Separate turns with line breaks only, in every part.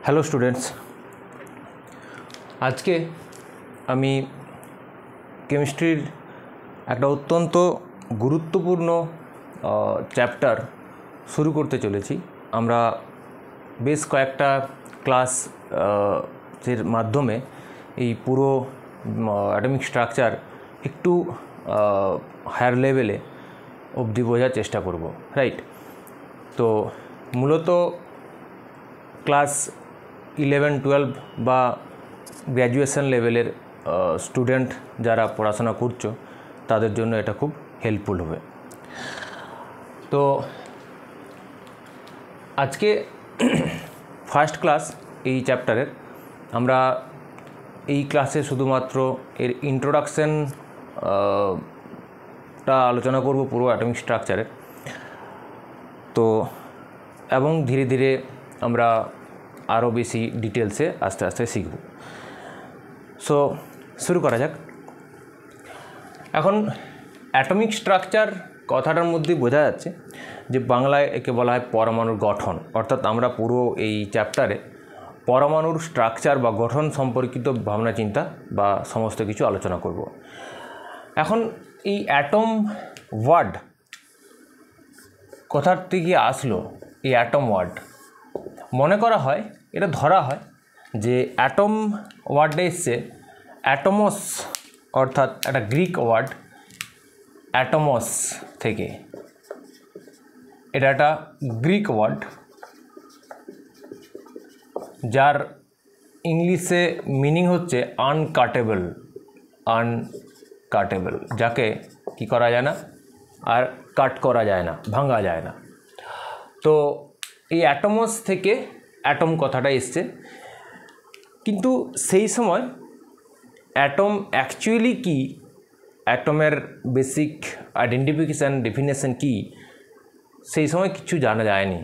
Hello students, আজকে আমি কেমিস্ট্রির একটা অত্যন্ত গুরুত্বপূর্ণ চ্যাপ্টার শুরু করতে চলেছি। আমরা বেশ কয়েকটা ক্লাস এর মাধ্যমে এই পুরো অ্যাটমিক স্ট্রাকচার একটু হায়ার লেভেলে অবধি বোঝার চেষ্টা করব, রাইট? তো মূলত ক্লাস 11-12 বা গ্র্যাজুয়েশন লেভেলের স্টুডেন্ট যারা পড়াশোনা করছো তাদের জন্য এটা খুব হেল্পফুল হবে। তো আজকে ফার্স্ট ক্লাস এই চ্যাপ্টারের, আমরা এই ক্লাসে শুধুমাত্র এর ইন্ট্রোডাকশনটা আলোচনা করব পুরো অ্যাটমিক স্ট্রাকচারের। তো এবং ধীরে ধীরে আমরা আরও বেশি ডিটেলসে আস্তে আস্তে শিখব। সো শুরু করা যাক। এখন অ্যাটমিক স্ট্রাকচার কথাটার মধ্যে বোঝা যাচ্ছে যে বাংলায় একে বলা হয় পরমাণুর গঠন, অর্থাৎ আমরা পুরো এই চ্যাপ্টারে পরমাণুর স্ট্রাকচার বা গঠন সম্পর্কিত ভাবনা চিন্তা বা সমস্ত কিছু আলোচনা করব। এখন এই অ্যাটম ওয়ার্ড কোথার থেকে আসলো? এই অ্যাটম ওয়ার্ড মনে করা হয়, এটা ধরা হয় যে অ্যাটম ওয়ার্ডে এসছে অ্যাটমস, অর্থাৎ একটা গ্রিক ওয়ার্ড অ্যাটমস থেকে। এটা একটা গ্রিক ওয়ার্ড যার ইংলিশে মিনিং হচ্ছে আনকাটেবল, যাকে কি করা যায় না, আর কাট করা যায় না, ভাঙা যায় না। তো এই অ্যাটমস থেকে অ্যাটম কথাটা এসছে, কিন্তু সেই সময় অ্যাটম অ্যাকচুয়ালি কি, অ্যাটমের বেসিক আইডেন্টিফিকেশান ডেফিনেশন কি, সেই সময় কিছু জানা যায়নি।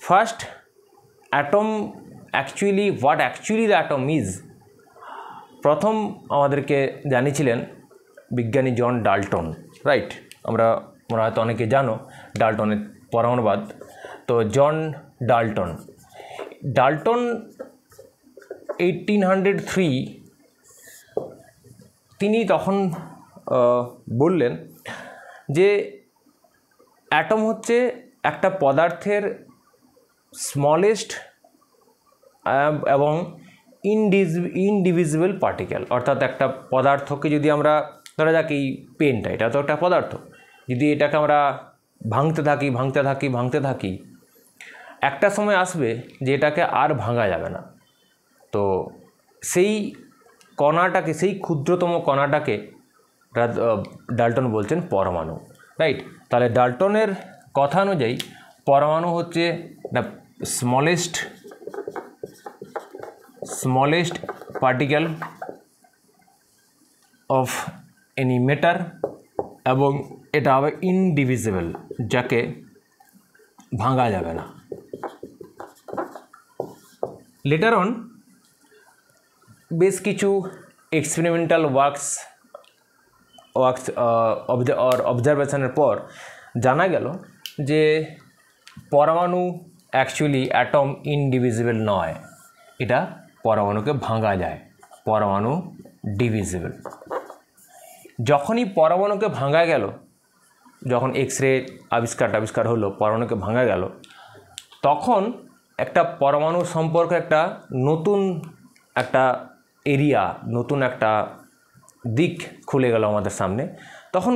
First atom actually what actually the atom is, প্রথম আমাদেরকে জানিয়েছিলেন বিজ্ঞানী জন ডাল্টন, রাইট? আমরা হয়তো অনেকে জানো ডাল্টনের পরমাণুবাদ। তো জন ডাল্টন 1803 তিনি তখন বললেন যে অ্যাটম হচ্ছে একটা পদার্থের স্মলেস্ট এবং ইনডিভিজিবল পার্টিকেল। অর্থাৎ একটা পদার্থকে যদি আমরা, ধরা যাক এই পেনটা, এটা তো একটা পদার্থ, যদি এটাকে আমরা ভাঙতে থাকি, একটা সময় আসবে যে এটাকে আর ভাঙা যাবে না। তো সেই কণাটাকে, সেই ক্ষুদ্রতম কণাটাকে ডাল্টন বলছেন পরমাণু, রাইট? তাহলে ডাল্টনের কথা অনুযায়ী পরমাণু হচ্ছে the smallest particle of any matter, এবং এটা হবে ইনডিভিজিবল, যাকে ভাঙা যাবে না। লেটার অন বেশ কিছু এক্সপেরিমেন্টাল ওয়ার্কস অবজারভেশনের পর জানা গেল যে পরমাণু অ্যাকচুয়ালি অ্যাটম ইনডিভিজিবল নয়, এটা পরমাণুকে ভাঙা যায়, পরমাণু ডিভিজিবল। যখনই পরমাণুকে ভাঙা গেল, যখন এক্স-রে আবিষ্কার হলো, পরমাণুকে ভাঙা গেল, তখন একটা পরমাণু সম্পর্কে একটা নতুন একটা এরিয়া, নতুন একটা দিক খুলে গেল আমাদের সামনে। তখন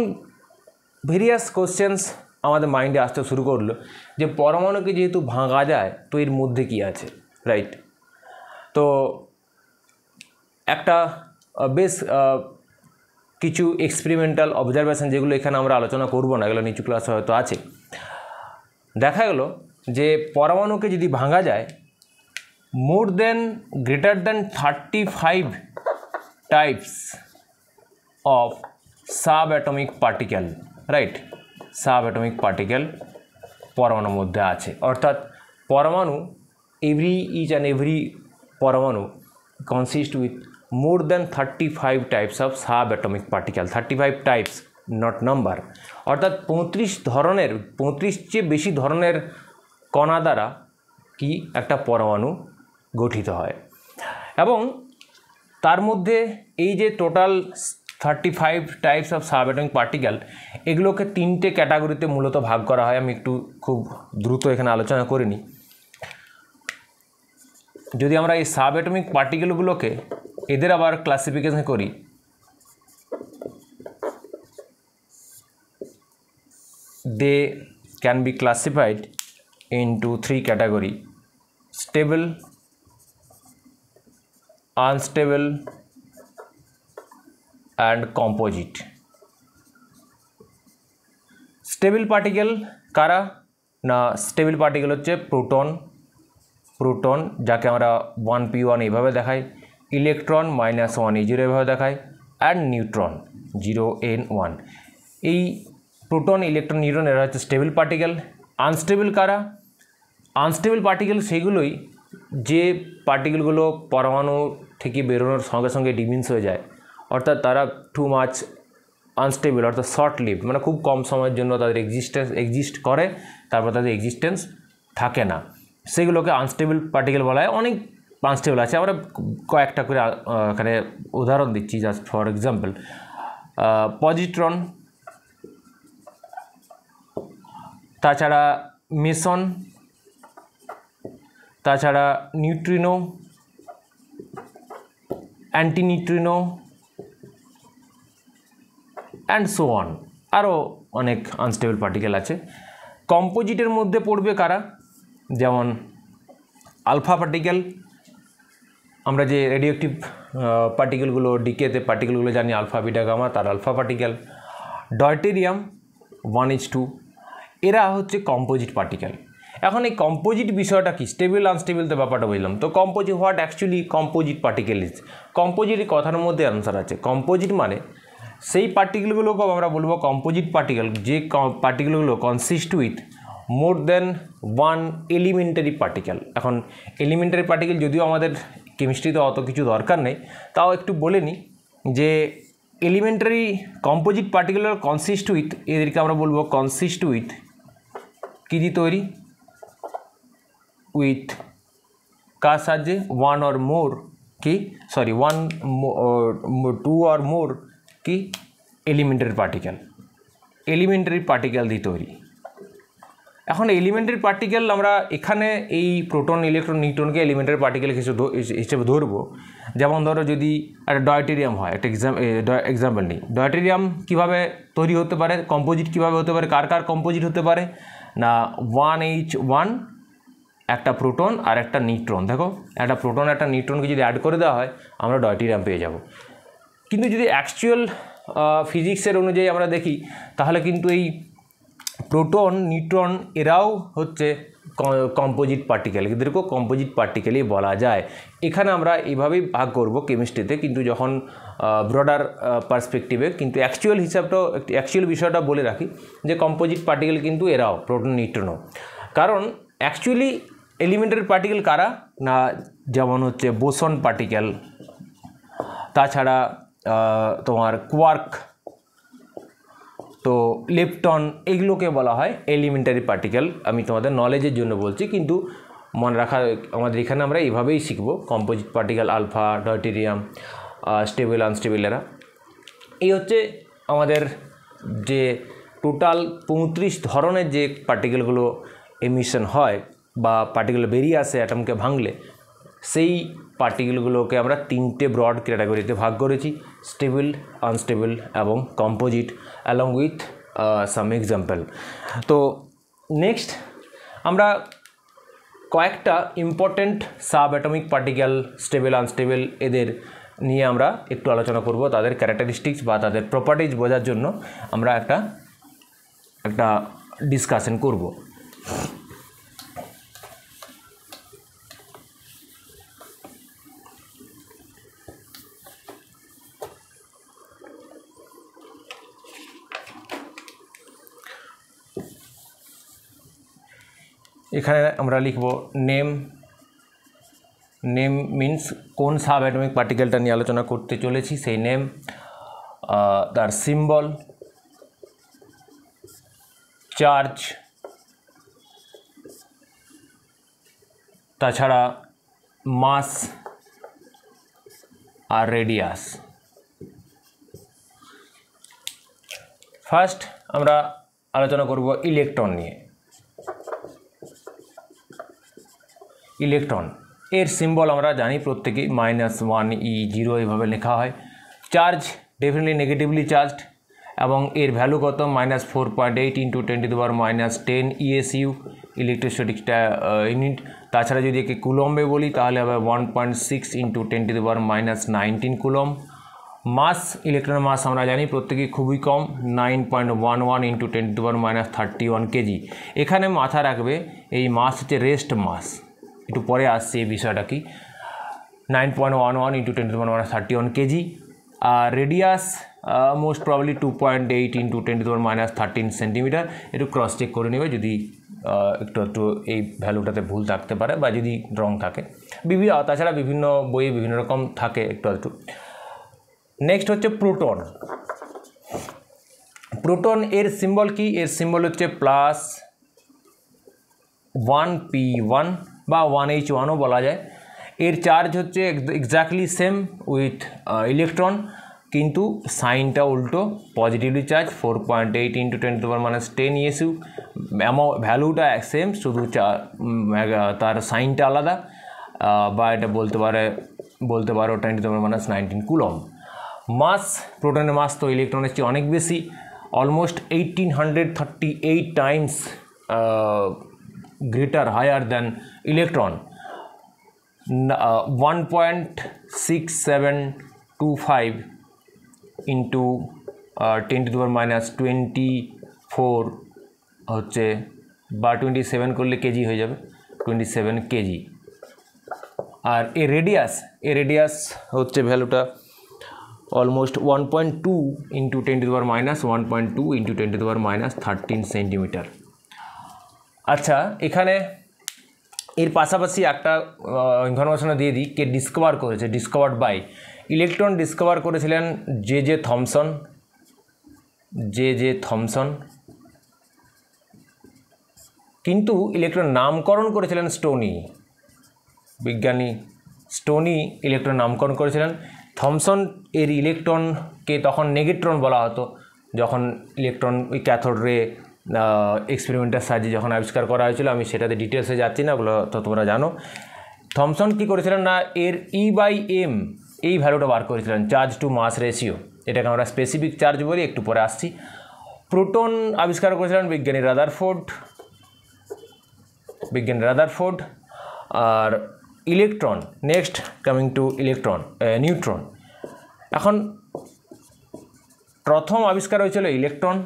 ভেরিয়াস কোশ্চেন্স আমাদের মাইন্ডে আসতে শুরু করলো যে পরমাণুকে যেহেতু ভাঙা যায়, তো এর মধ্যে কি আছে, রাইট? তো একটা বেশ কিছু এক্সপেরিমেন্টাল অবজারভেশন, যেগুলো এখানে আমরা আলোচনা করব না, এগুলো নিচু ক্লাসে হয়তো আছে, দেখা গেল যে পরমাণুকে যদি ভাঙা যায়, greater than 35 types of sub atomic particle, right? Sub atomic particle পরমাণুর মধ্যে আছে। অর্থাৎ পরমাণু, ইচ অ্যান্ড এভরি পরমাণু consist with more than 35 types of subatomic particle, 35 types, not number। অর্থাৎ 35 চেয়ে বেশি ধরনের কণা দ্বারা কি একটা পরমাণু গঠিত হয়। এবং তার মধ্যে এই যে total 35 types of subatomic particle, এগুলোকে 3টে ক্যাটাগরিতে মূলত ভাগ করা হয়। আমি একটু খুব দ্রুত এখানে আলোচনা করে নিই। যদি আমরা এই সাবঅ্যাটমিক পার্টিকেলগুলোকে এদের আবার ক্লাসিফিকেশন করি, they can be classified into 3 category: stable, unstable and composite. Stable particle কারা না, স্টেবল পার্টিকেল হচ্ছে প্রোটন যাকে আমরা 1p1 এইভাবে দেখাই, ইলেকট্রন -1e0 এভাবে দেখাই, অ্যান্ড নিউট্রন 0n1। এই প্রোটন, ইলেকট্রন, নিউট্রন এরা হচ্ছে স্টেবল পার্টিকেল। আনস্টেবল কারা? আনস্টেবল পার্টিকেল সেগুলোই যে পার্টিকেলগুলো পরমাণু থেকে বেরোনোর সঙ্গে সঙ্গে ডিমিন্স হয়ে যায়, অর্থাৎ তারা টু মাচ আনস্টেবল, অর্থাৎ শর্ট লিভ, মানে খুব কম সময়ের জন্য তাদের এক্সিস্ট করে, তারপর তাদের এক্সিস্টেন্স থাকে না, সেগুলোকে আনস্টেবল পার্টিকেল বলা হয়। অনেক আনস্টেবল আছে, আমরা কয়েকটা করে এখানে উদাহরণ দিচ্ছি জাস্ট ফর এক্সাম্পল। পজিট্রন, তাছাড়া মেসন, তাছাড়া নিউট্রিনো, অ্যান্টিনিউট্রিনো অ্যান্ড সো অন, আরও অনেক আনস্টেবল পার্টিকেল আছে। কম্পোজিটের মধ্যে পড়বে কারা? যেমন আলফা পার্টিকেল, আমরা যে রেডিওঅ্যাক্টিভ পার্টিকেলগুলো, ডিকেতে পার্টিকেলগুলো জানি, আলফা, বিটা, গামা, তার আলফা পার্টিকেল। ডয়টেরিয়াম 1H2, এরা হচ্ছে কম্পোজিট পার্টিকেল। এখন এই কম্পোজিট বিষয়টা কি? স্টেবল আনস্টেবল তো ব্যাপারটা বুঝলাম, তো composite, what actually composite particle is? Composite কথার মধ্যে অ্যান্সার আছে। কম্পোজিট মানে সেই পার্টিকেলগুলোকেও আমরা বলবো কম্পোজিট পার্টিকেল, যে পার্টিকেলগুলো consist with more than 1 elementary particle. এখন এলিমেন্টারি পার্টিকেল যদিও আমাদের কেমিস্ট্রিতে অত কিছু দরকার নেই, তাও একটু বলে নিই যে elementary composite particle consist with, এদেরকে আমরা বলবো কনসিস্ট উইথ কী দিয়ে তৈরি? উইথ কার সাহায্যে? 1 or more কি, সরি 2 or more কি এলিমেন্টারি পার্টিকেল দিয়ে তৈরি। এখন এলিমেন্টারি পার্টিকেল আমরা এখানে এই প্রোটন, ইলেকট্রন, নিউট্রনকে এলিমেন্টারি পার্টিকেল হিসেবে ধরবো। যেমন ধরো যদি একটা ডয়টেরিয়াম হয়, একটা এক্সাম্পল নিই। ডয়টেরিয়াম কীভাবে তৈরি হতে পারে? কম্পোজিট কীভাবে হতে পারে? কার কম্পোজিট হতে পারে না 1H1, একটা প্রোটন আর একটা নিউট্রন। দেখো, একটা প্রোটন একটা নিউট্রনকে যদি অ্যাড করে দেওয়া হয়, আমরা ডয়টেরিয়াম পেয়ে যাব। কিন্তু যদি অ্যাকচুয়াল ফিজিক্সের অনুযায়ী আমরা দেখি, তাহলে কিন্তু এই প্রোটন, নিউট্রন এরাও হচ্ছে কম্পোজিট পার্টিকেল, এদেরকেও কম্পোজিট পার্টিকেলই বলা যায়। এখানে আমরা এইভাবেই ভাগ করব কেমিস্ট্রিতে, কিন্তু যখন ব্রডার পার্সপেক্টিভে, কিন্তু অ্যাকচুয়াল বিষয়টা বলে রাখি যে কম্পোজিট পার্টিকেল কিন্তু এরাও, প্রোটন, নিউট্রনও। কারণ অ্যাকচুয়ালি এলিমেন্টারি পার্টিকেল কারা না, যেমন হচ্ছে বোসন পার্টিকেল, তাছাড়া তোমার কোয়ার্ক, তো লেপটন, এগুলোকে বলা হয় এলিমেন্টারি পার্টিকেল। আমি তোমাদের নলেজের জন্য বলছি, কিন্তু মনে রাখা আমাদের এখানে আমরা এইভাবেই শিখব। Composite particle, alpha, deuterium, stable, unstable, এরা। এই হচ্ছে আমাদের যে টোটাল 35 ধরনের যে পার্টিকেলগুলো এমিশন হয় বা পার্টিকেল বেরিয়ে আসে অ্যাটমকে ভাঙলে, সেই পার্টিকেলগুলোকে আমরা 3টে ব্রড ক্যাটাগরিতে ভাগ করেছি: স্টেবল, আনস্টেবল এবং composite, along with some example. তো নেক্সট আমরা কয়েকটা important sub atomic particle, stable, unstable, এদের নিয়ে আমরা একটু আলোচনা করব। তাদের ক্যারেক্টারিস্টিক্স বা তাদের প্রপার্টিজ বোঝার জন্য আমরা একটা ডিসকাশন করব। এখানে আমরা লিখব নেম মিন্স কোন সাব অ্যাটমিক পার্টিকেলটা নিয়ে আলোচনা করতে চলেছি সেই নেম, তার সিম্বল, চার্জ, তাছাড়া মাস আর রেডিয়াস। ফার্স্ট আমরা আলোচনা করব ইলেকট্রন নিয়ে। ইলেকট্রন এর সিম্বল আমরা জানি প্রত্যেকেই, -1 E0 এইভাবে লেখা হয়। চার্জ ডেফিনেটলি নেগেটিভলি চার্জড এবং এর ভ্যালু কত, -4.8 × 10⁻10 ESU ইলেকট্রোস্ট্যাটিক ইউনিট। তাছাড়া যদি একে কুলম্বে বলি তাহলে হবে 1.6 × 10⁻19 কুলম। মাস, ইলেকট্রনের মাস আমরা জানি প্রত্যেকেই খুবই কম, 9.11 × 10⁻31 কেজি। এখানে মাথা রাখবে এই মাস হচ্ছে রেস্ট মাস, একটু পরে আসছে এই বিষয়টা কি। 9.11 × 10⁻31 কেজি। আর রেডিয়াস মোস্ট প্রবলি 2.8 × 10⁻13 সেন্টিমিটার। একটু ক্রস চেক করে নেবে যদি একটু এই ভ্যালুটাতে ভুল থাকতে পারে বা যদি রং থাকে। তাছাড়া বিভিন্ন বইয়ে বিভিন্ন রকম থাকে একটু। নেক্সট হচ্ছে প্রোটন। প্রোটন এর সিম্বল কি? এর সিম্বল হচ্ছে +1p1 বা 1h1ও বলা যায়। এর চার্জ হচ্ছে এক্স্যাক্টলি সেম উইথ ইলেকট্রন, কিন্তু সাইনটা উল্টো, পজিটিভলি চার্জ 4.8 × 10⁻10 ESU। ভ্যালুটা সেম, শুধু তার সাইনটা আলাদা, বা এটা বলতে পারো 10⁻19 কুলম। মাস, প্রোটনের মাস তো ইলেকট্রনের চেয়ে অনেক বেশি, almost 1838 Times greater higher than electron, 1.6725 into 10⁻24 হচ্ছে, বা 27 করলে কেজি হয়ে যাবে, 27 কেজি। আর এর রেডিয়াস হচ্ছে ভ্যালুটা অলমোস্ট 1.2 × 10⁻1.2 × 10⁻13 সেন্টিমিটার। আচ্ছা, এখানে এর পাশাপাশি একটা ইনফরমেশনও দিয়ে দিই, কে ডিসকভার করেছে, ডিসকভার্ড বাই। ইলেকট্রন ডিসকভার করেছিলেন জে থমসন, কিন্তু ইলেকট্রন নামকরণ করেছিলেন স্টোনি, বিজ্ঞানী স্টোনি ইলেকট্রন নামকরণ করেছিলেন। থমসন এর ইলেকট্রনকে তখন নেগেট্রন বলা হতো, যখন ইলেকট্রন ওই ক্যাথোড রে এক্সপেরিমেন্টের সাহায্যে যখন আবিষ্কার করা হয়েছিল। আমি সেটাতে ডিটেলসে যাচ্ছি না, ওগুলো তো তোমরা জানো। থমসন কী করেছিলেন না, এর E/m এই ভ্যালুটা বার করেছিলেন, চার্জ টু মাস রেশিও, এটাকে আমরা স্পেসিফিক চার্জ বলি, একটু পরে আসছি। প্রোটন আবিষ্কার করেছিলেন বিজ্ঞানী রাদারফোর্ড। আর electron, next coming to neutron. এখন প্রথম আবিষ্কার হয়েছিল ইলেকট্রন,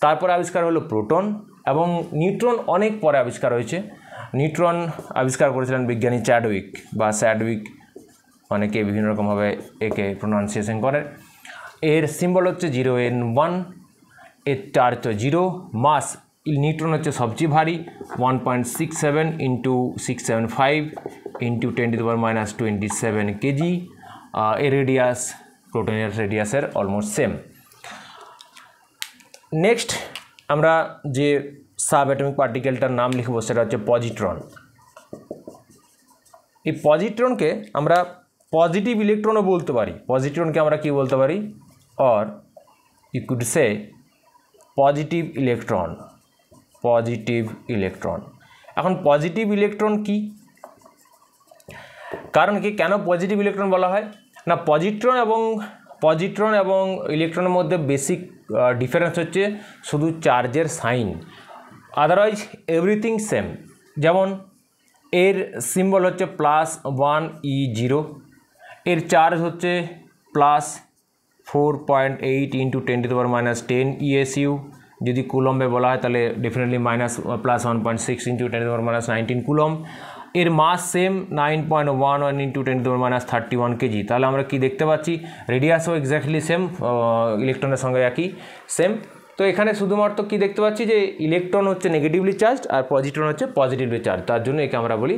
তারপরে আবিষ্কার হলো প্রোটন, এবং নিউট্রন অনেক পরে আবিষ্কার হয়েছে। নিউট্রন আবিষ্কার করেছিলেন বিজ্ঞানী স্যাডউইক, অনেকে বিভিন্ন রকমভাবে একে প্রোনাউন্সিয়েশন করে। এর সিম্বল হচ্ছে 0n1, এর চার্জ তো 0, মাস নিউট্রন হচ্ছে সবচেয়ে ভারী, 1.67 × 675 × 10⁻27 কেজি। এর রেডিয়াস প্রোটনের রেডিয়াসের অলমোস্ট সেম। নেক্সট আমরা যে সাব অ্যাটমিক পার্টিকেলটার নাম লিখব সেটা হচ্ছে পজিট্রন। এই পজিট্রনকে আমরা পজিটিভ ইলেকট্রনও বলতে পারি। পজিট্রনকে আমরা কি বলতে পারি, or you could say positive electron. এখন পজিটিভ ইলেকট্রন কি, কারণ কি, কেন পজিটিভ ইলেকট্রন বলা হয় না, পজিট্রন এবং ইলেকট্রনের মধ্যে বেসিক ডিফারেন্স হচ্ছে শুধু চার্জের সাইন, আদারওয়াইজ এভরিথিং সেম। যেমন এর সিম্বল হচ্ছে +1 E0, এর চার্জ হচ্ছে +4.8 × 10⁻10 ESU। যদি কুলম্বে বলা হয় তাহলে ডেফিনেটলি +1.6 × 10⁻19 কুলম। এর মাস সেম 9.11 × 10⁻31 কেজি। তাহলে আমরা কি দেখতে পাচ্ছি, রেডিয়াসও এক্স্যাক্টলি সেম, ইলেকট্রনের সঙ্গে একই সেম। তো এখানে শুধুমাত্র কি দেখতে পাচ্ছি যে ইলেকট্রন হচ্ছে নেগেটিভলি চার্জ আর পজিট্রন হচ্ছে পজিটিভলি চার্জ, তার জন্য একে আমরা বলি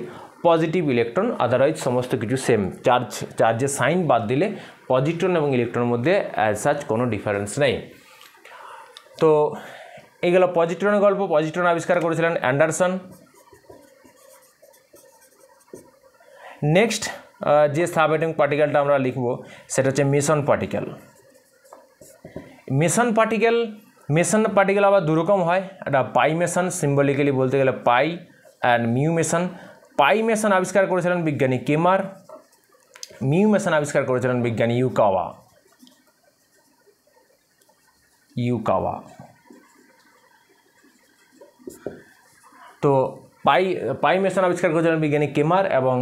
পজিটিভ ইলেকট্রন। আদারওয়াইজ সমস্ত কিছু সেম, চার্জের সাইন বাদ দিলে পজিট্রন এবং ইলেকট্রনের মধ্যে অ্যাজ সাচ কোনো ডিফারেন্স নেই। তো এইগুলো পজিট্রনের গল্প। পজিট্রন আবিষ্কার করেছিলেন অ্যান্ডারসন। নেক্সট যে সাব অ্যাটমিক পার্টিকেলটা আমরা লিখব সেটা হচ্ছে মেসন পার্টিকেল। মেসন পার্টিকেল আবার দুরকম হয়, একটা পাই মেসন, সিম্বলিক্যালি বলতে গেলে pi and mu meson. Pi meson আবিষ্কার করেছিলেন বিজ্ঞানী কেমার, মিউ মেসন আবিষ্কার করেছিলেন বিজ্ঞানী ইউকাওয়া। তো পাই মেসন আবিষ্কার করেছিলেন বিজ্ঞানী কেমার এবং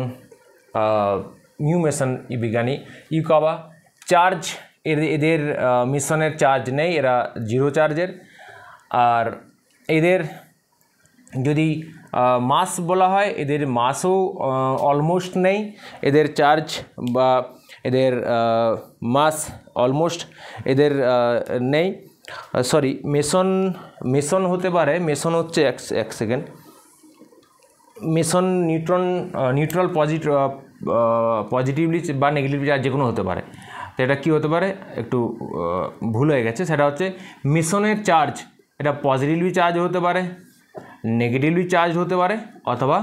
মিউ মেসন বিজ্ঞানী ইউকাওয়া। চার্জ এদের মিশনের চার্জ নেই, এরা 0 চার্জের। আর এদের যদি মাস বলা হয়, এদের মাসও অলমোস্ট নেই, এদের চার্জ বা এদের মাস অলমোস্ট এদের নেই। সরি, মেসন হতে পারে, মেসন হচ্ছে এক সেকেন্ড, মেসন নিউট্রাল পজিটিভলি বা নেগেটিভলি চার্জ যে কোনো হতে পারে। তো এটা কী হতে পারে, একটু ভুল হয়ে গেছে, সেটা হচ্ছে মেসনের চার্জ এটা পজিটিভলি চার্জ হতে পারে, নেগেটিভলি চার্জ হতে পারে, অথবা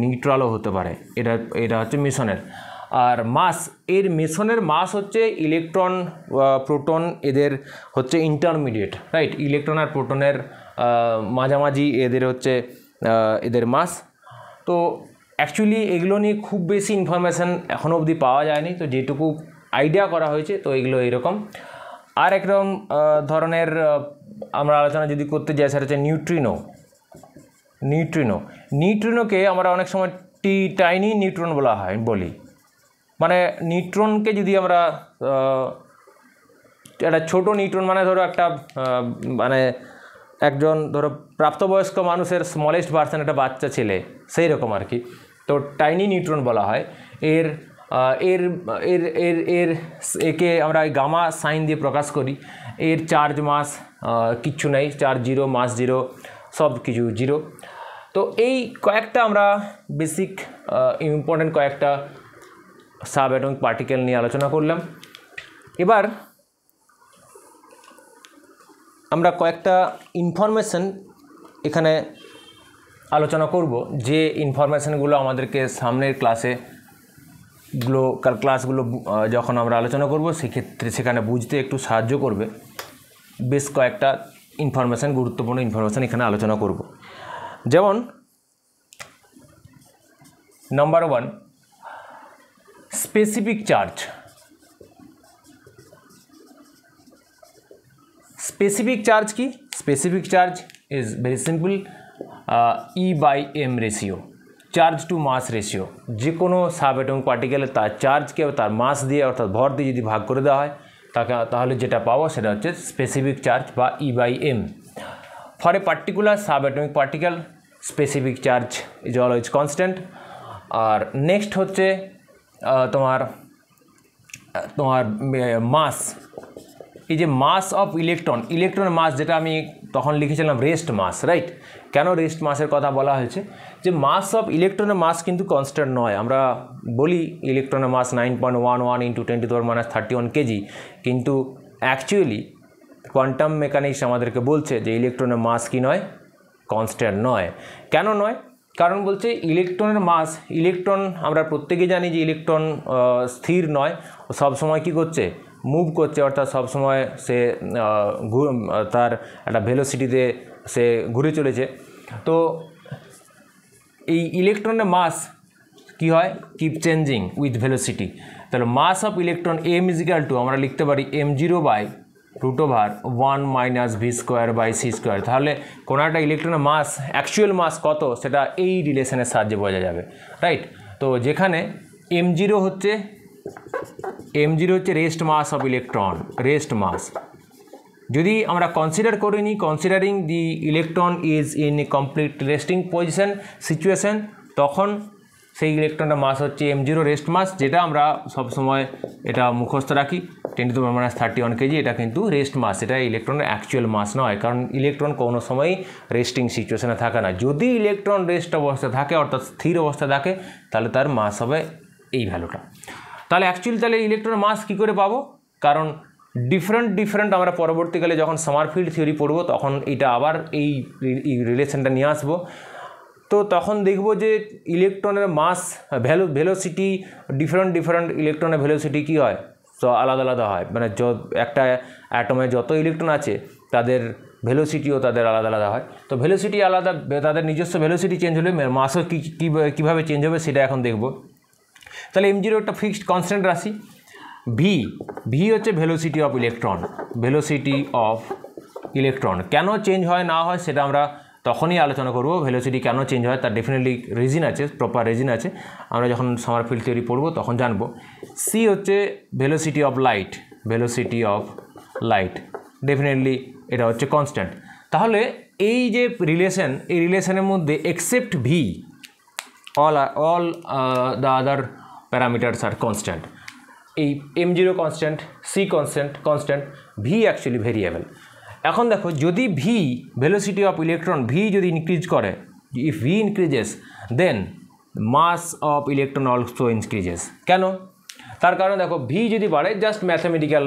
নিউট্রালও হতে পারে। এটা হচ্ছে মেসনের। আর মাস, মেসনের মাস হচ্ছে ইলেকট্রন প্রোটন এদের হচ্ছে ইন্টারমিডিয়েট, রাইট? ইলেকট্রন আর প্রোটনের মাঝামাঝি এদের হচ্ছে এদের মাস। তো অ্যাকচুয়ালি এগুলো নিয়ে খুব বেশি ইনফরমেশান এখনও অবধি পাওয়া যায়নি, তো যেটুকু আইডিয়া করা হয়েছে তো এগুলো এরকম। আর একরকম ধরনের আমরা আলোচনা যদি করতে যাই সেটা হচ্ছে নিউট্রিনোকে আমরা অনেক সময় টাইনি নিউট্রন বলি। মানে নিউট্রনকে যদি আমরা একটা ছোটো নিউট্রন, মানে ধরো একটা মানে একজন ধরো প্রাপ্তবয়স্ক মানুষের স্মলেস্ট ভার্সন, একটা বাচ্চা ছেলে, সেই রকম আর কি। তো টাইনি নিউট্রন বলা হয়। একে আমরা গামা সাইন দিয়ে প্রকাশ করি। এর চার্জ মাস কিচ্ছু নেই, চার্জ 0, মাস 0, সব কিছু 0। তো এই কয়েকটা আমরা বেসিক ইম্পর্টেন্ট কয়েকটা সাব অ্যাটমিক পার্টিকেল নিয়ে আলোচনা করলাম। এবার আমরা কয়েকটা ইনফরমেশন এখানে আলোচনা করব, যে ইনফরমেশানগুলো আমাদেরকে সামনের ক্লাসগুলো যখন আমরা আলোচনা করব সেক্ষেত্রে সেখানে বুঝতে একটু সাহায্য করবে। বেশ কয়েকটা ইনফরমেশান, গুরুত্বপূর্ণ ইনফরমেশান এখানে আলোচনা করব। যেমন number 1, specific charge. Specific charge কি? Specific charge is very simple, E/m ratio, charge to mass ratio. যে কোনো সাব অ্যাটমিক পার্টিকেলে তার চার্জকে তার মাস দিয়ে অর্থাৎ ভর দিয়ে যদি ভাগ করে দেওয়া হয় তাহলে যেটা পাবো সেটা হচ্ছে স্পেসিফিক চার্জ বা E/m। For a particular sub atomic particle specific charge is always constant. আর নেক্সট হচ্ছে তোমার মাস। এই যে মাস অফ ইলেকট্রনের মাস, যেটা আমি তখন লিখেছিলাম রেস্ট মাস, রাইট? কেন রেস্ট মাসের কথা বলা হয়েছে? যে মাস অফ ইলেকট্রনের মাস কিন্তু কনস্ট্যান্ট নয়। আমরা বলি ইলেকট্রনের মাস 9.11 × 10⁻31 কেজি, কিন্তু অ্যাকচুয়ালি কোয়ান্টাম মেকানিক্স আমাদেরকে বলছে যে ইলেকট্রনের মাস কি নয়, কনস্ট্যান্ট নয়। কেন নয়? কারণ বলছে ইলেকট্রনের মাস, ইলেকট্রন আমরা প্রত্যেকেই জানি যে ইলেকট্রন স্থির নয়, সব সময় কি করছে, মুভ করছে, অর্থাৎ সবসময় সে তার একটা ভেলোসিটিতে সে ঘুরে চলেছে। তো এই ইলেকট্রনের মাস কি হয়, কিপ চেঞ্জিং উইথ ভেলোসিটি। তাহলে মাস অফ ইলেকট্রন m = আমরা লিখতে পারি m0/√1 - v²/c²। তাহলে কোনো একটা ইলেকট্রনের মাস, অ্যাকচুয়াল মাস কত, সেটা এই রিলেশনের সাহায্যে বোঝা যাবে, রাইট? তো যেখানে m0 হচ্ছে rest mass of electron, rest mass. যদি আমরা কনসিডার করে নিই, considering the electron is in a complete resting situation, তখন সেই ইলেকট্রনের মাস হচ্ছে m0 রেস্ট মাস, যেটা আমরা সবসময় এটা মুখস্থ রাখি 10⁻31 কেজি। এটা কিন্তু রেস্ট মাস, এটা ইলেকট্রনের অ্যাকচুয়াল মাস নয়, কারণ ইলেকট্রন কোনো সময়ই রেস্টিং সিচুয়েশনে থাকে না। যদি ইলেকট্রন রেস্ট অবস্থায় থাকে, অর্থাৎ স্থির অবস্থায় থাকে, তাহলে তার মাস হবে এই ভ্যালুটা। তাহলে অ্যাকচুয়ালি ইলেকট্রনের মাস কী করে পাবো? কারণ ডিফারেন্ট আমরা পরবর্তীকালে যখন সামারফিল্ড থিওরি পড়বো তখন এটা আবার এই রিলেশনটা নিয়ে আসবো। তো তখন দেখব যে ইলেকট্রনের মাস ভেলোসিটি ডিফারেন্ট ইলেকট্রনের ভেলোসিটি কী হয়, তো আলাদা আলাদা হয়, মানে একটা অ্যাটমে যত ইলেকট্রন আছে তাদের ভেলোসিটিও তাদের আলাদা আলাদা হয়। তো ভেলোসিটি আলাদা, তাদের নিজস্ব ভেলোসিটি চেঞ্জ হলে মাসও কীভাবে চেঞ্জ হবে সেটা এখন দেখব। তাহলে m0 একটা ফিক্সড কনস্ট্যান্ট রাশি, ভি হচ্ছে ভেলোসিটি অফ ইলেকট্রন। কেন চেঞ্জ হয় না হয় সেটা আমরা তখনই আলোচনা করব। ভেলোসিটি কেন চেঞ্জ হয় তার ডেফিনেটলি রিজন আছে, প্রপার রিজন আছে, আমরা যখন সামারফিল্ড থিওরি পড়ব তখন জানবো। সি হচ্ছে ভেলোসিটি অফ লাইট, ডেফিনেটলি এটা হচ্ছে কনস্ট্যান্ট। তাহলে এই যে এই রিলেশনের মধ্যে except V all the other parameters are constant. এই m0 constant, C constant, V actually variable. এখন দেখো, যদি V velocity of electron V যদি ইনক্রিজ করে, if V increases then mass of electron also increases. কেন? তার কারণ দেখো, ভি যদি বাড়ে, জাস্ট ম্যাথামেটিক্যাল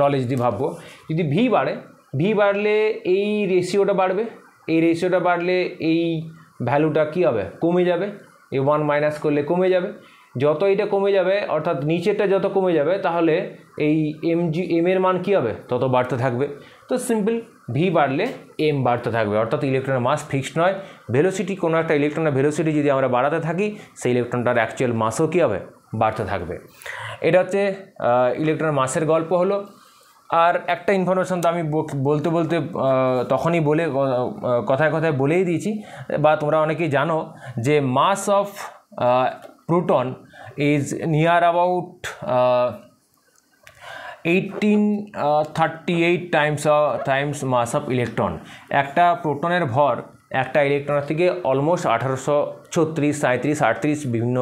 নলেজ দিয়ে ভাববো, যদি ভি বাড়লে এই রেশিওটা বাড়লে এই ভ্যালুটা কী হবে, কমে যাবে, এই 1 মাইনাস করলে কমে যাবে। যত এটা কমে যাবে, অর্থাৎ নিচেরটা যত কমে যাবে, তাহলে এই এম এর মান কী হবে, তত বাড়তে থাকবে। তো সিম্পল, ভি বাড়লে এম বাড়তে থাকবে, অর্থাৎ ইলেকট্রনের মাস ফিক্সড নয়। ভেলোসিটি, কোনো একটা ইলেকট্রনের ভেলোসিটি যদি আমরা বাড়াতে থাকি, সেই ইলেকট্রনটার অ্যাকচুয়াল মাসও কী হবে, বাড়তে থাকবে। এটা হচ্ছে ইলেকট্রনের মাসের গল্প হলো। আর একটা ইনফরমেশন তো আমি বলতে তখনই কথায় বলেই দিয়েছি, বা তোমরা অনেকেই জানো যে মাস of proton is near about 1838 times mass of electron। একটা প্রোটনের ভর একটা ইলেকট্রনের থেকে অলমোস্ট 1836, 37, 38 বিভিন্ন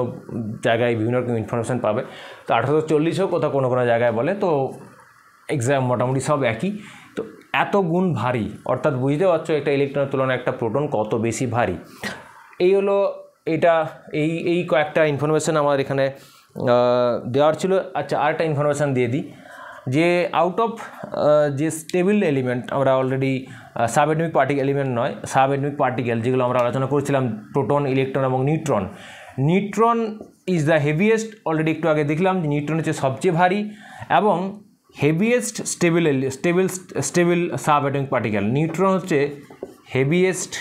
জায়গায় বিভিন্ন রকম ইনফরমেশান পাবে। তো 1840ও কোথাও কোনো জায়গায় বলে, তো এক্সাম মোটামুটি সব একই। তো এত গুণ ভারী, অর্থাৎ বুঝতে পারছো একটা ইলেকট্রনের তুলনায় একটা প্রোটন কত বেশি ভারী। এই হলো এই কয়েকটা ইনফরমেশান আমার এখানে দেওয়ার ছিল। আচ্ছা, আরেকটা ইনফরমেশান দিয়ে দিই যে আউট অফ যে স্টেবল এলিমেন্ট, আমরা অলরেডি সাবঅ্যাটমিক পার্টিকেল যেগুলো আমরা আলোচনা করছিলাম, প্রোটন, ইলেকট্রন এবং neutron is the heaviest. Already একটু আগে দেখলাম যে নিউট্রন হচ্ছে সবচেয়ে ভারী এবং heaviest stable subatomic particle. Neutron হচ্ছে হেভিয়েস্ট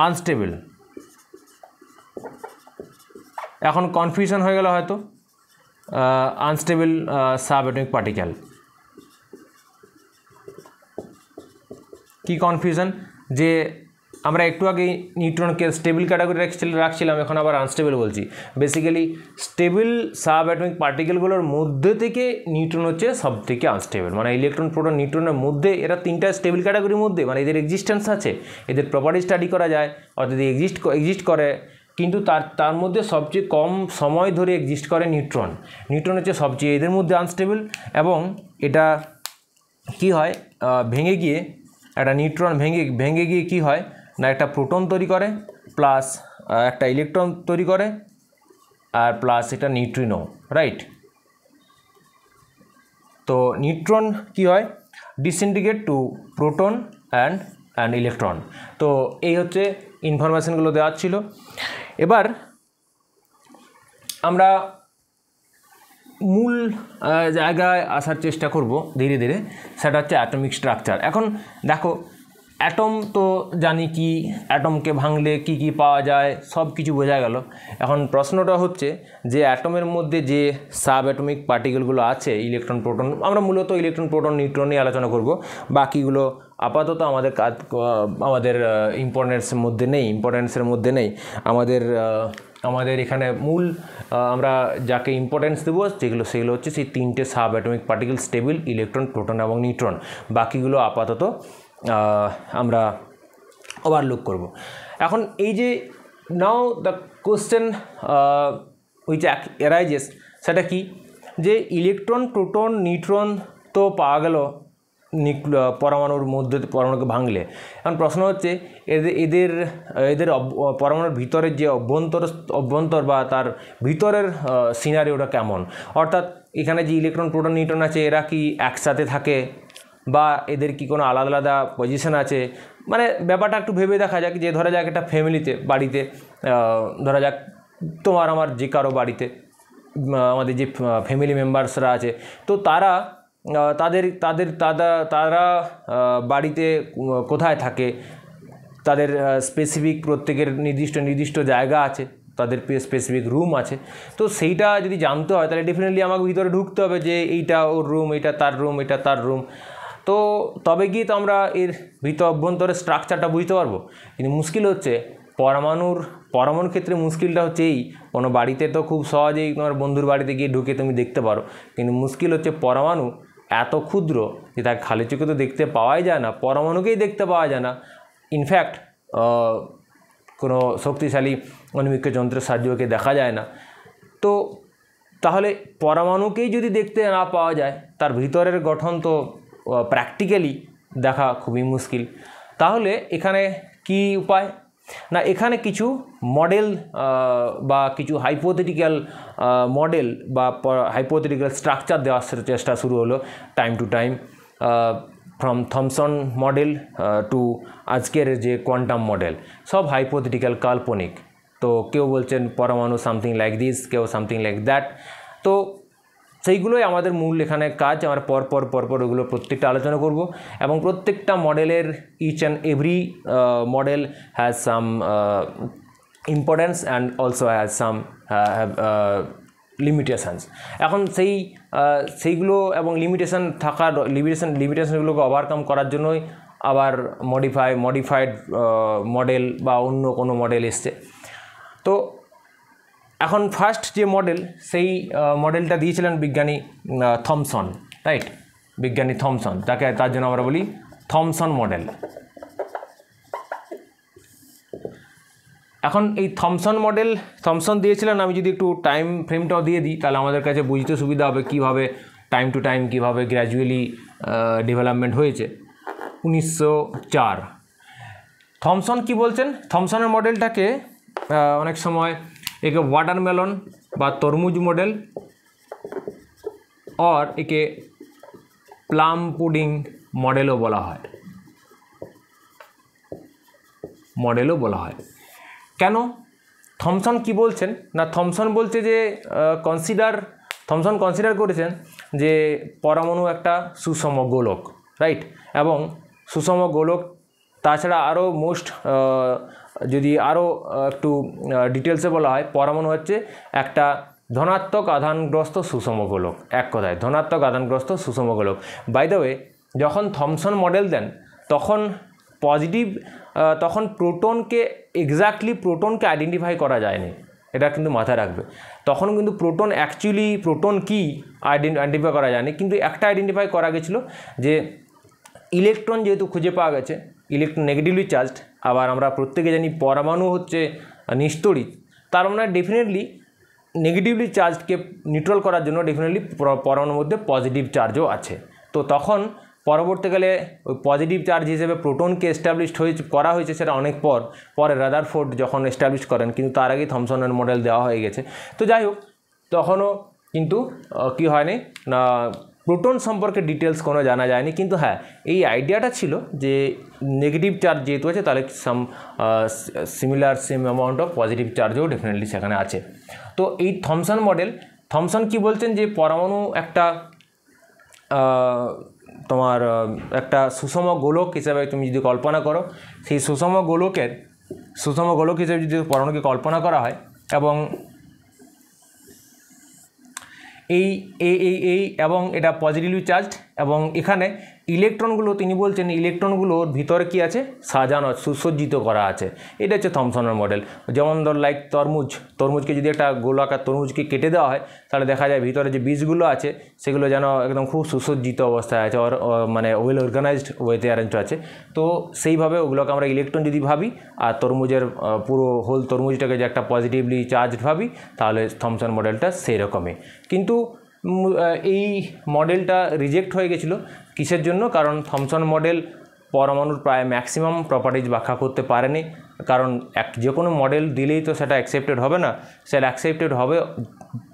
আনস্টেবল। এখন কনফিউশন হয়ে গেল হয়তো, আনস্টেবল সাবঅ্যাটমিক পার্টিকেল। কি কনফিউশন? যে আমরা একটু আগে নিউট্রনকে স্টেবল ক্যাটাগরি রাখছিলাম, এখন আবার আনস্টেবল বলছি। বেসিক্যালি স্টেবল সাবঅ্যাটমিক পার্টিকেলগুলোর মধ্যে থেকে নিউট্রন হচ্ছে সব থেকে আনস্টেবল। মানে ইলেকট্রন, প্রোটন, নিউট্রনের মধ্যে এরা তিনটা স্টেবল ক্যাটাগরির মধ্যে, মানে এদের এক্সিস্টেন্স আছে, এদের প্রপার্টি স্টাডি করা যায়, অর্থাৎ এক্সিস্ট করে, কিন্তু তার মধ্যে সবচেয়ে কম সময় ধরে এক্সিস্ট করে নিউট্রন হচ্ছে সবচেয়ে এদের মধ্যে আনস্টেবল। এবং এটা কি হয়, ভেঙে গিয়ে একটা নিউট্রন ভেঙে গিয়ে কি হয় না, একটা প্রোটন তৈরি করে, প্লাস একটা ইলেকট্রন তৈরি করে, আর প্লাস এটা নিউট্রিনো, রাইট। তো নিউট্রন কি হয়, ডিসইন্টিগ্রেট টু প্রোটন অ্যান্ড ইলেকট্রন। তো এই হচ্ছে ইনফরমেশানগুলো দেওয়া ছিল। এবার আমরা মূল জায়গায় আসার চেষ্টা করব ধীরে ধীরে, সেটা হচ্ছে অ্যাটমিক স্ট্রাকচার। এখন দেখো, অ্যাটম তো জানি কি, অ্যাটমকে ভাঙলে কি কি পাওয়া যায় সব কিছু বোঝা গেল। এখন প্রশ্নটা হচ্ছে যে অ্যাটমের মধ্যে যে সাব অ্যাটমিক পার্টিকেলগুলো আছে, ইলেকট্রন, প্রোটন, আমরা মূলত ইলেকট্রন, প্রোটন, নিউট্রন নিয়ে আলোচনা করব। বাকিগুলো আপাতত আমাদের ইম্পর্টেন্সের মধ্যে নেই। আমাদের এখানে মূল আমরা যাকে ইম্পর্টেন্স দেবো সেগুলো হচ্ছে সেই তিনটে sub atomic particle, stable, electron, proton এবং নিউট্রন। বাকিগুলো আপাতত আমরা ওভারলুক করব। এখন এই যে নাও দ্য কোশ্চেন উইচ অ্যারাইজেস, সেটা কি, যে ইলেকট্রন, প্রোটন, নিউট্রন তো পাওয়া গেল পরমাণুকে ভাঙলে। এখন প্রশ্ন হচ্ছে এদের পরমাণুর ভিতরের যে অভ্যন্তর বা তার ভিতরের সিনারিওটা কেমন, অর্থাৎ এখানে যে ইলেকট্রন, প্রোটন, নিউট্রন আছে, এরা কি একসাথে থাকে বা এদের কি কোনো আলাদা আলাদা পজিশন আছে, মানে ব্যাপারটা একটু ভেবে দেখা যাক। যে ধরা যাক একটা ফ্যামিলিতে, বাড়িতে ধরা যাক তোমার আমার যে কারো বাড়িতে আমাদের যে ফ্যামিলি মেম্বার্সরা আছে, তো তারা তারা বাড়িতে কোথায় থাকে, তাদের স্পেসিফিক প্রত্যেকের নির্দিষ্ট জায়গা আছে, তাদের স্পেসিফিক রুম আছে। তো সেইটা যদি জানতে হয় তাহলে ডেফিনেটলি আমাকে ভিতরে ঢুকতে হবে যে এইটা ওর রুম, এইটা তার রুম, এটা তার রুম। তো তবে গিয়ে তো আমরা এর অভ্যন্তরে স্ট্রাকচারটা বুঝতে পারবো। কিন্তু মুশকিল হচ্ছে পরমাণুর ক্ষেত্রে মুশকিলটা হচ্ছে এই, কোনো বাড়িতে তো খুব সহজেই তোমার বন্ধুর বাড়িতে গিয়ে ঢুকে তুমি দেখতে পারো, কিন্তু মুশকিল হচ্ছে পরমাণু এত ক্ষুদ্র যে তাকে খালি চোখে তো দেখতে পাওয়াই যায় না, পরমাণুকেই দেখতে পাওয়া যায় না। ইনফ্যাক্ট কোনো শক্তিশালী অণুবীক্ষণ যন্ত্রের সাহায্যকে দেখা যায় না। তো তাহলে পরমাণুকেই যদি দেখতে না পাওয়া যায়, তার ভিতরের গঠন তো প্র্যাকটিক্যালি দেখা খুবই মুশকিল। তাহলে এখানে কি উপায় না, এখানে কিছু মডেল বা কিছু হাইপোথেটিক্যাল মডেল বা হাইপোথেটিক্যাল স্ট্রাকচার দেওয়ার চেষ্টা শুরু হলো time to time, from Thomson model to আজকের যে কোয়ান্টাম মডেল, সব হাইপোথেটিক্যাল, কাল্পনিক। তো কেউ বলছেন পরমাণু সামথিং লাইক দিস, কেউ সামথিং লাইক দ্যাট। তো সেইগুলোই আমাদের মূল এখানে কাজ। আমরা পরপর ওগুলো প্রত্যেকটা আলোচনা করব, এবং প্রত্যেকটা মডেলের each and every model has some importance and also has some limitations. এখন সেইগুলো এবং লিমিটেশনগুলোকে ওভারকাম করার জন্যই আবার মডিফাইড মডেল বা অন্য কোনো মডেল এসছে। তো এখন ফার্স্ট যে মডেল, সেই মডেলটা দিয়েছিলেন বিজ্ঞানী থমসন, রাইট? বিজ্ঞানী থমসন, তার জন্য আমরা বলি থমসন মডেল। এখন এই থমসন দিয়েছিলেন, আমি যদি একটু টাইম ফ্রেমটাও দিয়ে দিই তাহলে আমাদের কাছে বুঝতে সুবিধা হবে কীভাবে টাইম টু টাইম কীভাবে গ্র্যাজুয়ালি ডেভেলপমেন্ট হয়েছে। 1904 থমসন কি বলছেন, থমসনের মডেলটাকে অনেক সময় একে ওয়াটারমেলন বা তরমুজ মডেল, और একে প্লাম পুডিং মডেলও বলা হয়। কেন থমসন কি বলছেন না, থমসন বলছে যে থমসন কনসিডার করেছেন যে পরমাণু একটা সুষম গোলক, রাইট? এবং সুষম গোলক তাছাড়া আরও যদি আরও একটু ডিটেলসে বলা হয়, পরমাণু হচ্ছে একটা ধনাত্মক আধানগ্রস্ত সুষম গোলক। এক কথায় ধনাত্মক আধানগ্রস্ত সুষম গোলক। বাই দ্য ওয়ে, যখন থমসন মডেল দেন তখন প্রোটনকে আইডেন্টিফাই করা যায়নি, এটা কিন্তু মাথায় রাখবে। তখন কিন্তু প্রোটন কি আইডেন্টিফাই করা যায়নি, কিন্তু একটা আইডেন্টিফাই করা গেছিলো যে ইলেকট্রন যেহেতু খুঁজে পাওয়া গেছে, ইলেকট্রন নেগেটিভলি চার্জড, আবার আমরা প্রত্যেকে জানি পরমাণু হচ্ছে নিস্তড়িত, তার মানে ডেফিনেটলি নেগেটিভলি চার্জকে নিউট্রাল করার জন্য ডেফিনেটলি পরমাণুর মধ্যে পজিটিভ চার্জও আছে। তো তখন পরবর্তীকালে ওই পজিটিভ চার্জ হিসেবে প্রোটনকে করা হয়েছে, সেটা অনেক পরে রাদারফোর্ড যখন এস্টাবলিশ করেন, কিন্তু তার আগেই থমসনের মডেল দেওয়া হয়ে গেছে। তো যাই হোক, তখনও কিন্তু কি হয়নি না, প্রোটন সম্পর্কে ডিটেলস কোনো জানা যায়নি, কিন্তু হ্যাঁ এই আইডিয়াটা ছিল যে নেগেটিভ চার্জ যেহেতু আছে তাহলে সেম অ্যামাউন্ট অফ পজিটিভ চার্জও ডেফিনেটলি সেখানে আছে। তো এই থমসন কি বলছেন যে পরমাণু একটা তোমার একটা সুষম গোলক হিসেবে তুমি যদি কল্পনা করো, সেই সুষম গোলক হিসেবে যদি পরমাণুকে কল্পনা করা হয়, এবং এবং এটা পজিটিভলি চার্জড, এবং এখানে ইলেকট্রনগুলো তিনি বলছেন ইলেকট্রনগুলোর ভিতরে কি আছে, সাজানো সুসজ্জিত করা আছে। এটা হচ্ছে থমসনের মডেল। যেমন ধর লাইক তরমুজকে যদি একটা গোলাকার তরমুজকে কেটে দেওয়া হয়, তাহলে দেখা যায় ভিতরে যে বীজগুলো আছে সেগুলো যেন একদম খুব সুসজ্জিত অবস্থায় আছে, মানে ওয়েল অর্গানাইজড ওয়েতে অ্যারেঞ্জ আছে। তো সেইভাবে ওগুলোকে আমরা ইলেকট্রন যদি ভাবি, আর তরমুজের পুরো হোল তরমুজটাকে যে একটা পজিটিভলি চার্জড ভাবি, তাহলে থমসন মডেলটা সেই রকমই। কিন্তু এই মডেলটা রিজেক্ট হয়ে গেছিলো কিসের জন্য? কারণ থমসন মডেল পরমাণুর প্রায় ম্যাক্সিমাম প্রপার্টিজ ব্যাখ্যা করতে পারেনি। কারণ যে কোনো মডেল দিলেই তো সেটা অ্যাকসেপ্টেড হবে না, সেটা অ্যাকসেপ্টেড হবে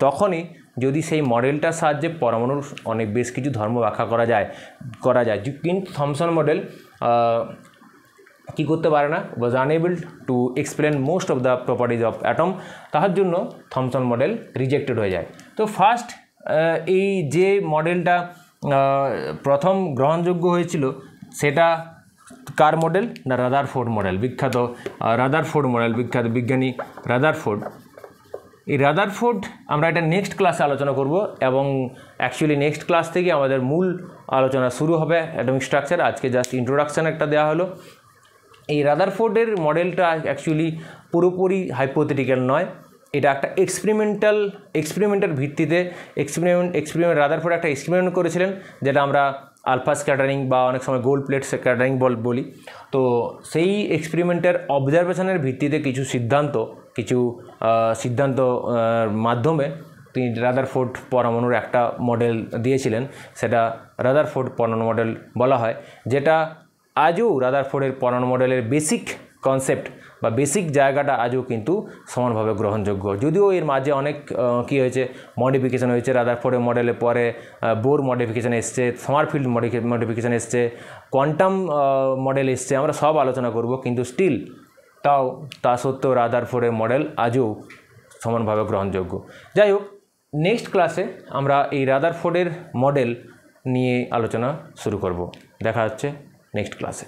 তখনই যদি সেই মডেলটার সাহায্যে পরমাণুর অনেক বেশ কিছু ধর্ম ব্যাখ্যা করা যায় কিন্তু থমসন মডেল কী করতে পারে না, was unable to explain most of the properties of atom, তার জন্য থমসন মডেল রিজেক্টেড হয়ে যায়। তো ফার্স্ট এই যে মডেলটা প্রথম গ্রহণযোগ্য হয়েছিল সেটা কার মডেল না, রাদারফোর্ড মডেল, বিখ্যাত রাদারফোর্ড মডেল, বিখ্যাত বিজ্ঞানী রাদারফোর্ড। এই রাদারফোর্ড আমরা এটা নেক্সট ক্লাসে আলোচনা করব এবং অ্যাকচুয়ালি নেক্সট ক্লাস থেকে আমাদের মূল আলোচনা শুরু হবে অ্যাটমিক স্ট্রাকচার। আজকে জাস্ট ইন্ট্রোডাকশান একটা দেওয়া হলো। এই রাদারফোর্ডের মডেলটা অ্যাকচুয়ালি পুরোপুরি হাইপোথেটিক্যাল নয়, এটা একটা এক্সপেরিমেন্টের ভিত্তিতে এক্সপেরিমেন্ট রাদারফোর্ড একটা এক্সপেরিমেন্ট করেছিলেন, যেটা আমরা আলফা স্ক্যাটারিং বা অনেক সময় গোল্ড প্লেট স্ক্যাটারিং বলি। তো সেই এক্সপেরিমেন্টের অবজারভেশনের ভিত্তিতে কিছু সিদ্ধান্ত মাধ্যমে তিনি রাদারফোর্ড পরমাণুর একটা মডেল দিয়েছিলেন, সেটা রাদারফোর্ড পরমাণু মডেল বলা হয়, যেটা আজও রাদারফোর্ডের পরমাণু মডেলের বেসিক কনসেপ্ট বা বেসিক জায়গাটা আজও কিন্তু সমানভাবে গ্রহণযোগ্য। যদিও এর মাঝে অনেক কী হয়েছে, মডিফিকেশান হয়েছে। রাদারফোর্ডের মডেলের পরে বোর মডিফিকেশান এসছে, সমারফিল্ড মডিফিকেশান এসছে, কোয়ান্টাম মডেল এসছে, আমরা সব আলোচনা করব। কিন্তু স্টিল তা সত্ত্বেও রাদারফোর্ডের মডেল আজও সমানভাবে গ্রহণযোগ্য। যাই হোক, নেক্সট ক্লাসে আমরা এই রাদারফোর্ডের মডেল নিয়ে আলোচনা শুরু করব। দেখা হচ্ছে নেক্সট ক্লাসে।